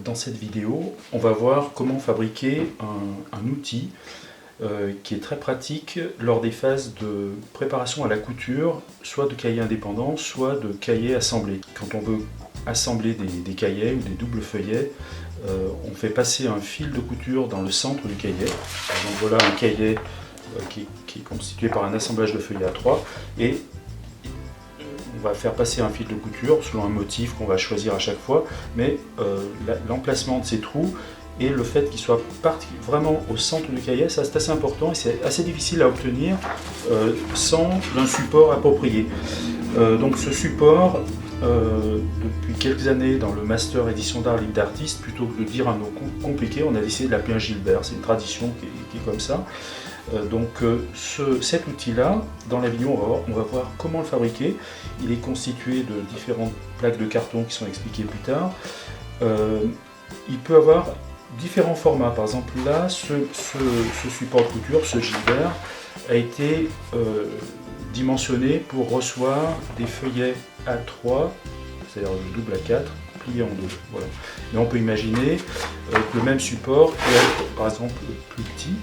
Dans cette vidéo, on va voir comment fabriquer un outil qui est très pratique lors des phases de préparation à la couture, soit de cahiers indépendants, soit de cahiers assemblés. Quand on veut assembler des cahiers ou des doubles feuillets, on fait passer un fil de couture dans le centre du cahier. Donc voilà un cahier qui est constitué par un assemblage de feuillets A3 et on va faire passer un fil de couture selon un motif qu'on va choisir à chaque fois, mais l'emplacement de ces trous et le fait qu'ils soient vraiment au centre du cahier, ça c'est assez important et c'est assez difficile à obtenir sans un support approprié. Donc ce support, depuis quelques années dans le master édition d'art livre d'artiste, plutôt que de dire un nom compliqué, on a décidé de l'appeler un Gilbert. C'est une tradition qui est comme ça. Cet outil-là, dans la vidéo, on va voir comment le fabriquer. Il est constitué de différentes plaques de carton qui sont expliquées plus tard. Il peut avoir différents formats. Par exemple, là, ce support de couture, ce Gilbert, a été dimensionné pour recevoir des feuillets A3, c'est-à-dire le double A4, plié en deux. Voilà. Mais on peut imaginer que le même support peut être, par exemple, plus petit,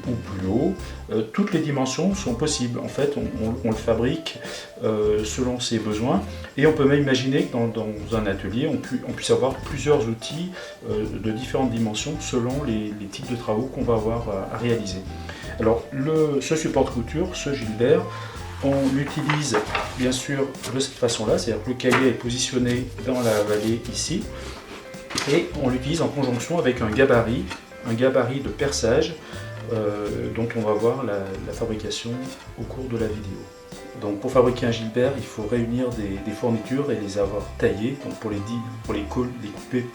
ou plus haut. Toutes les dimensions sont possibles. En fait, on le fabrique selon ses besoins. Et on peut même imaginer que dans un atelier, on puisse avoir plusieurs outils de différentes dimensions selon les types de travaux qu'on va avoir à réaliser. Alors, ce support de couture, ce Gilbert, on l'utilise bien sûr de cette façon-là, c'est-à-dire que le cahier est positionné dans la vallée ici, et on l'utilise en conjonction avec un gabarit de perçage dont on va voir la fabrication au cours de la vidéo. Donc pour fabriquer un Gilbert, il faut réunir des fournitures et les avoir taillées. Donc pour les couper,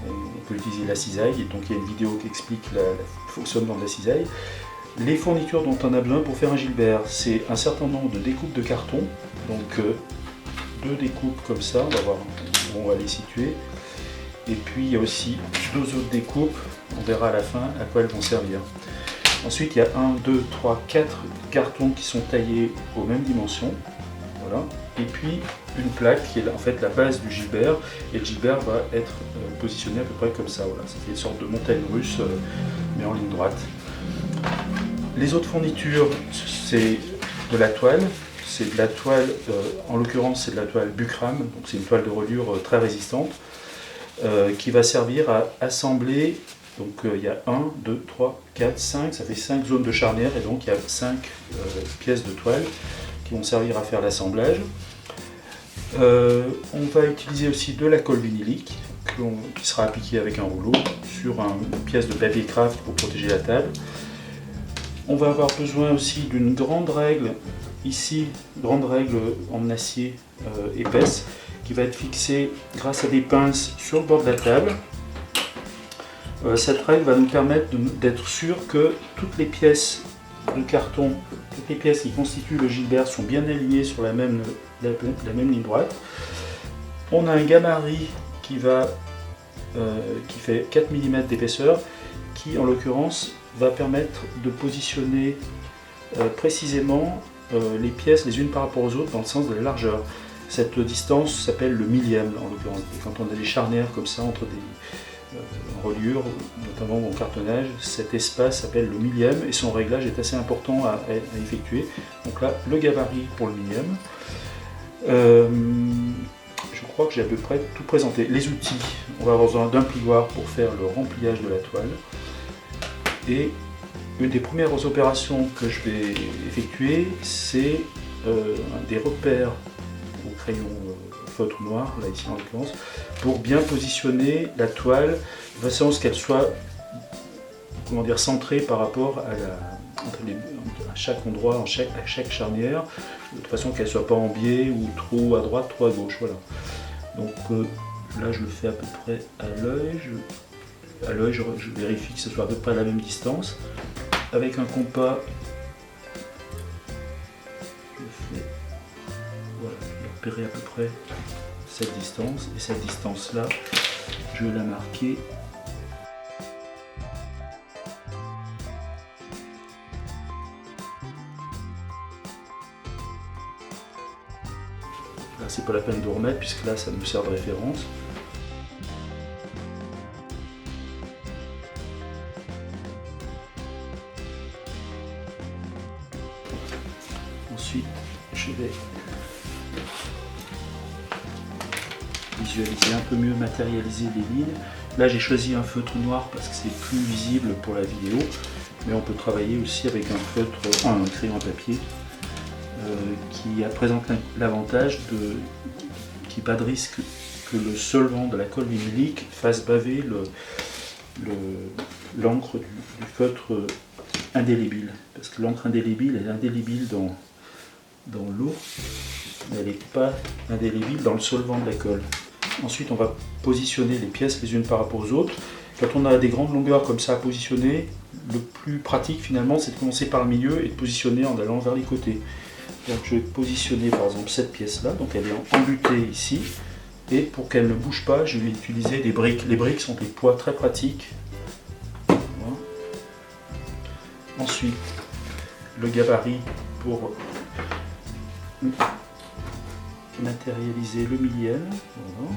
on peut utiliser la cisaille, et donc il y a une vidéo qui explique le fonctionnement de la cisaille. Les fournitures dont on a besoin pour faire un Gilbert, c'est un certain nombre de découpes de carton, donc deux découpes comme ça, on va voir où on va les situer. Et puis il y a aussi deux autres découpes, on verra à la fin à quoi elles vont servir. Ensuite il y a 1, 2, 3, 4 cartons qui sont taillés aux mêmes dimensions. Voilà. Et puis une plaque qui est en fait la base du Gilbert, et le Gilbert va être positionné à peu près comme ça. Voilà. Ça fait une sorte de montagne russe mais en ligne droite. Les autres fournitures, c'est de la toile. C'est de la toile, en l'occurrence c'est de la toile Bucram, donc c'est une toile de reliure très résistante. Qui va servir à assembler, donc il y a 1, 2, 3, 4, 5, ça fait 5 zones de charnière, et donc il y a 5 pièces de toile qui vont servir à faire l'assemblage. On va utiliser aussi de la colle vinylique qui sera appliquée avec un rouleau sur une pièce de papier craft pour protéger la table. On va avoir besoin aussi d'une grande règle, ici, grande règle en acier épaisse, qui va être fixée grâce à des pinces sur le bord de la table. Cette règle va nous permettre d'être sûr que toutes les pièces de carton, toutes les pièces qui constituent le Gilbert sont bien alignées sur la même ligne droite. On a un gabarit qui fait 4 mm d'épaisseur, qui en l'occurrence va permettre de positionner précisément les pièces les unes par rapport aux autres dans le sens de la largeur. Cette distance s'appelle le millième en l'occurrence. Et quand on a des charnières comme ça entre des reliures, notamment en cartonnage, cet espace s'appelle le millième et son réglage est assez important à effectuer. Donc là, le gabarit pour le millième. Je crois que j'ai à peu près tout présenté. Les outils, on va avoir besoin d'un plioir pour faire le rempliage de la toile. Et une des premières opérations que je vais effectuer, c'est des repères au crayon feutre noir, là ici en l'occurrence, pour bien positionner la toile de façon à ce qu'elle soit centrée par rapport à chaque endroit, à chaque charnière, de façon qu'elle ne soit pas en biais ou trop à droite, trop à gauche. Voilà. Donc là je le fais à peu près à l'œil. À l'œil, je vérifie que ce soit à peu près à la même distance. Avec un compas, je fais, voilà, je vais repérer à peu près cette distance, et cette distance-là, je vais la marquer. Là, c'est pas la peine de remettre puisque là ça nous sert de référence. Ensuite, je vais visualiser un peu mieux, matérialiser les lignes. Là, j'ai choisi un feutre noir parce que c'est plus visible pour la vidéo, mais on peut travailler aussi avec un feutre, un crayon à papier qui présente l'avantage qu'il n'y ait pas de risque que le solvant de la colle vinylique fasse baver l'encre du feutre indélébile. Parce que l'encre indélébile est indélébile dans l'eau, mais elle n'est pas indélébile dans le solvant de la colle. Ensuite, on va positionner les pièces les unes par rapport aux autres. Quand on a des grandes longueurs comme ça à positionner, le plus pratique finalement, c'est de commencer par le milieu et de positionner en allant vers les côtés. Donc je vais positionner par exemple cette pièce-là, donc elle est embutée ici, et pour qu'elle ne bouge pas, je vais utiliser des briques. Les briques sont des poids très pratiques. Voilà. Ensuite, le gabarit pour matérialiser le millième. Voilà.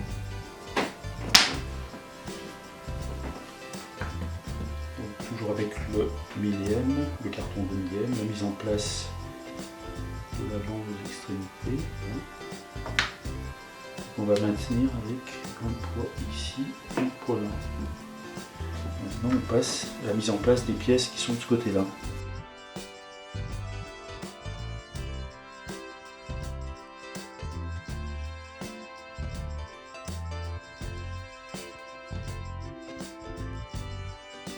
Donc, toujours avec le millième, le carton de millième, la mise en place de la bande aux extrémités. On va maintenir avec un poids ici et un poids là. Maintenant on passe à la mise en place des pièces qui sont de ce côté là.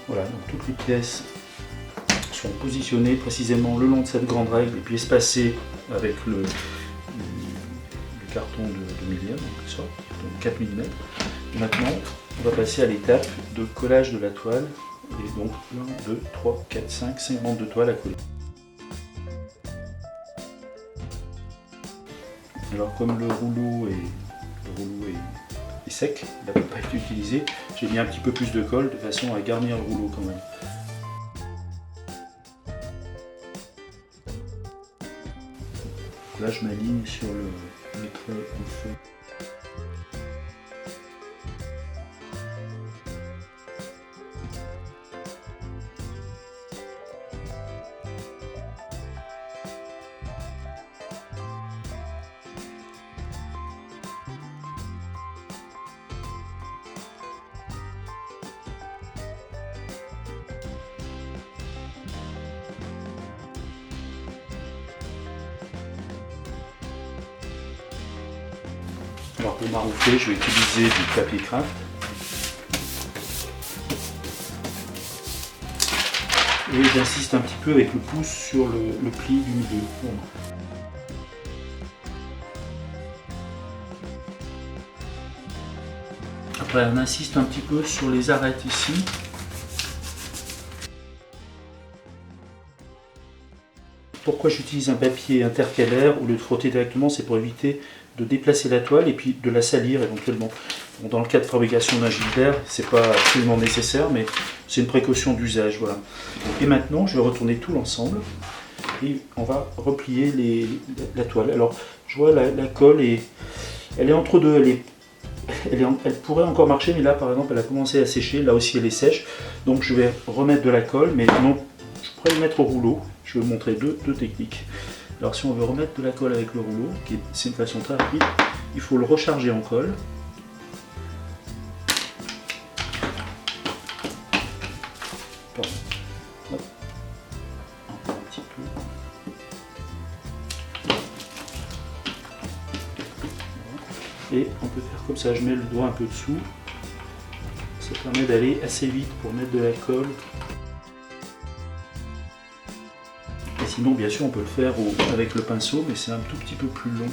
Voilà, donc toutes les pièces sont positionnées précisément le long de cette grande règle et puis espacées avec le carton de millième, donc ça, donc 4 mm. Maintenant, on va passer à l'étape de collage de la toile. Et donc 1, 2, 3, 4, 5 bandes de toile à coller. Alors comme le rouleau est sec, il n'a pas été utilisé, j'ai mis un petit peu plus de colle de façon à garnir le rouleau quand même. Là je m'aligne sur le trait en feu. Alors pour maroufler, je vais utiliser du papier craft. Et j'insiste un petit peu avec le pouce sur le pli du milieu. Bon. Après on insiste un petit peu sur les arêtes ici. Pourquoi j'utilise un papier intercalaire au lieu de frotter directement, c'est pour éviter de déplacer la toile et puis de la salir éventuellement. Bon, dans le cas de fabrication d'un Gilbert, c'est pas absolument nécessaire, mais c'est une précaution d'usage. Voilà. Et maintenant, je vais retourner tout l'ensemble et on va replier la toile. Alors, je vois la colle, elle est entre deux. Elle pourrait encore marcher, mais là, par exemple, elle a commencé à sécher. Là aussi, elle est sèche. Donc, je vais remettre de la colle, mais non, je pourrais le mettre au rouleau. Je vais vous montrer deux techniques. Alors si on veut remettre de la colle avec le rouleau, c'est une façon très rapide, il faut le recharger en colle. Pardon. Hop. Encore un petit peu. Et on peut faire comme ça, je mets le doigt un peu dessous. Ça permet d'aller assez vite pour mettre de la colle. Sinon, bien sûr, on peut le faire avec le pinceau, mais c'est un tout petit peu plus long.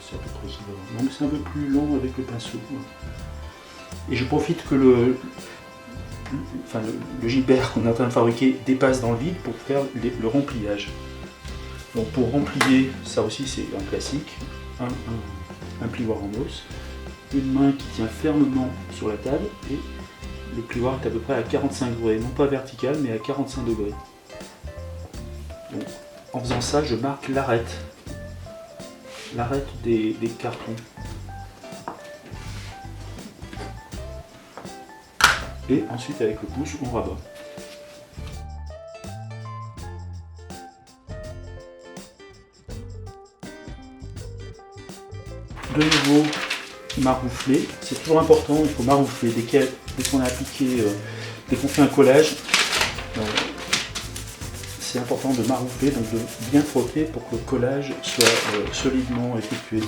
C'est à peu près équivalent. Donc c'est un peu plus long avec le pinceau. Et je profite que le Gilbert qu'on est en train de fabriquer dépasse dans le vide pour faire le rempliage. Donc pour remplier, ça aussi c'est un classique, un plioir en os, une main qui tient fermement sur la table et le plioir est à peu près à 45 degrés, non pas vertical mais à 45 degrés. Donc En faisant ça, je marque l'arête des cartons. Et ensuite avec le pouce, on rabat. De nouveau, maroufler, c'est toujours important, il faut maroufler dès qu'on a appliqué, dès qu'on fait un collage, c'est important de maroufler, donc de bien frotter pour que le collage soit solidement effectué.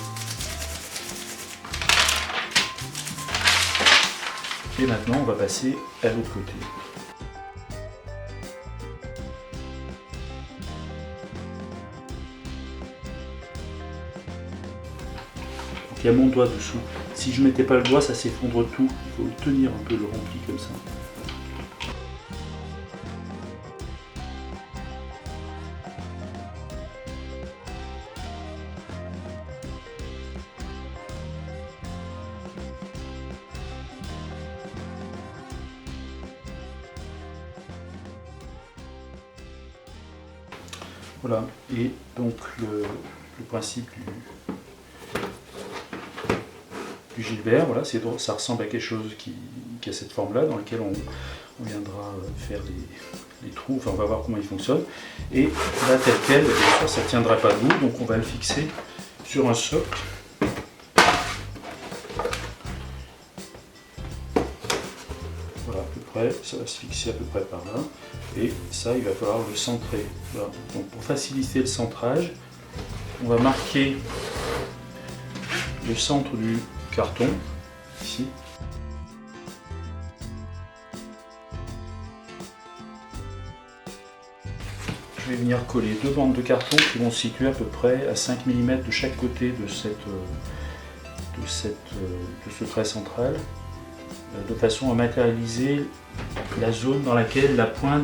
Et maintenant on va passer à l'autre côté. Il y a mon doigt dessous. Si je ne mettais pas le doigt, ça s'effondre tout. Il faut tenir un peu le rempli comme ça. Voilà, et donc le principe du Gilbert, voilà, ça ressemble à quelque chose qui a cette forme-là, dans lequel on viendra faire les trous, enfin on va voir comment il fonctionne. Et là, tel quel, bien sûr, ça ne tiendra pas debout, donc on va le fixer sur un socle. Voilà, à peu près, ça va se fixer à peu près par là. Et ça, il va falloir le centrer. Voilà. Donc pour faciliter le centrage, on va marquer le centre du carton, ici. Je vais venir coller deux bandes de carton qui vont se situer à peu près à 5 mm de chaque côté de ce trait central, de façon à matérialiser la zone dans laquelle la pointe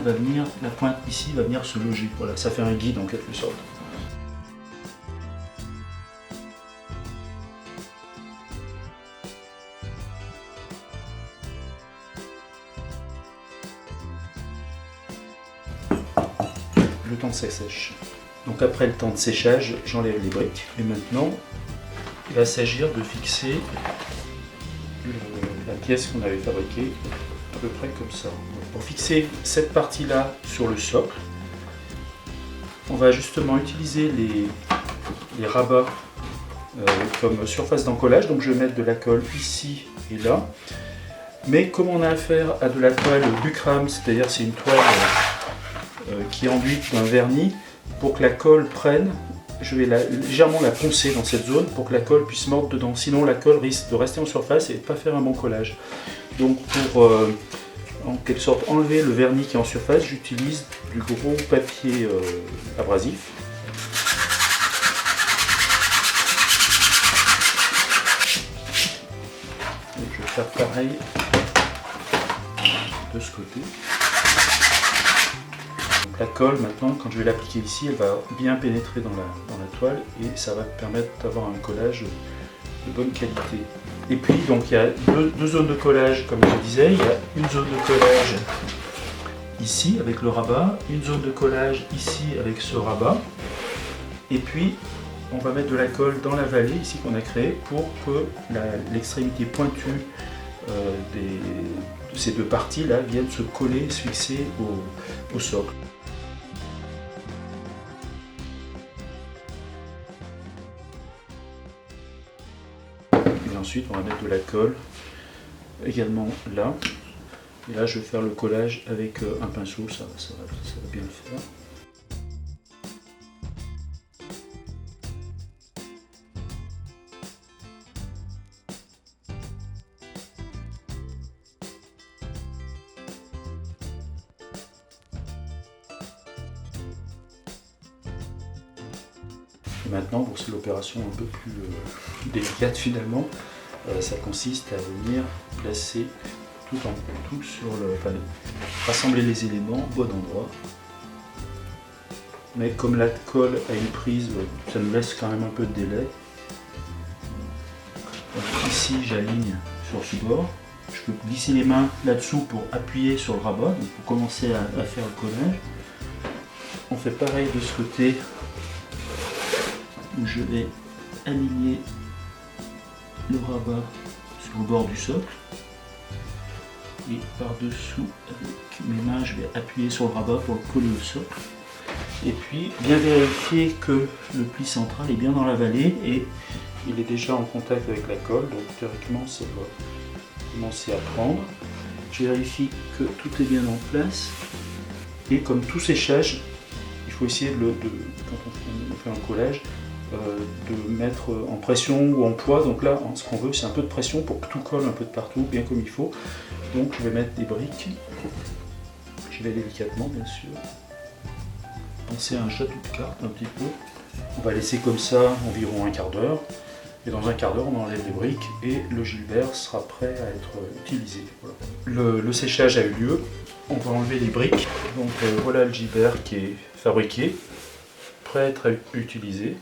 ici va venir se loger. Voilà, ça fait un guide en quelque sorte. Le temps de sèche. Donc après le temps de séchage, j'enlève les briques. Et maintenant, il va s'agir de fixer la pièce qu'on avait fabriquée à peu près comme ça. Donc pour fixer cette partie-là sur le socle, on va justement utiliser les rabats comme surface d'encollage. Donc je vais mettre de la colle ici et là. Mais comme on a affaire à de la toile bucrame, c'est-à-dire c'est une toile qui est enduite d'un vernis, pour que la colle prenne, je vais légèrement la poncer dans cette zone pour que la colle puisse mordre dedans. Sinon la colle risque de rester en surface et de ne pas faire un bon collage. Donc pour en quelque sorte enlever le vernis qui est en surface, j'utilise du gros papier abrasif. Et je vais faire pareil de ce côté. Donc la colle maintenant, quand je vais l'appliquer ici, elle va bien pénétrer dans la toile et ça va permettre d'avoir un collage de bonne qualité. Et puis donc il y a deux zones de collage, comme je disais. Il y a une zone de collage ici avec le rabat, une zone de collage ici avec ce rabat, et puis on va mettre de la colle dans la vallée ici qu'on a créée pour que l'extrémité pointue de ces deux parties là viennent se coller, se fixer au socle. Et ensuite on va mettre de la colle également là. Et là je vais faire le collage avec un pinceau, ça va bien le faire. Et maintenant, bon, c'est l'opération un peu plus délicate finalement, ça consiste à venir placer tout sur rassembler les éléments au bon endroit. Mais comme la colle a une prise, ça nous laisse quand même un peu de délai. Donc ici, j'aligne sur ce bord. Je peux glisser les mains là-dessous pour appuyer sur le rabat, donc pour commencer à faire le collage. On fait pareil de ce côté, où je vais aligner le rabat sur le bord du socle. Et par-dessous, avec mes mains, je vais appuyer sur le rabat pour le coller au socle. Et puis, bien vérifier que le pli central est bien dans la vallée et il est déjà en contact avec la colle, donc théoriquement ça doit commencer à prendre. Je vérifie que tout est bien en place. Et comme tout séchage, il faut essayer quand on fait un collage, de mettre en pression ou en poids. Donc là, ce qu'on veut, c'est un peu de pression pour que tout colle un peu de partout, bien comme il faut. Donc je vais mettre des briques. Je vais délicatement, bien sûr. Penser à un château de cartes un petit peu. On va laisser comme ça environ un quart d'heure. Et dans un quart d'heure, on enlève les briques et le Gilbert sera prêt à être utilisé. Voilà. Le séchage a eu lieu. On va enlever les briques. Donc voilà le Gilbert qui est fabriqué, prêt à être utilisé.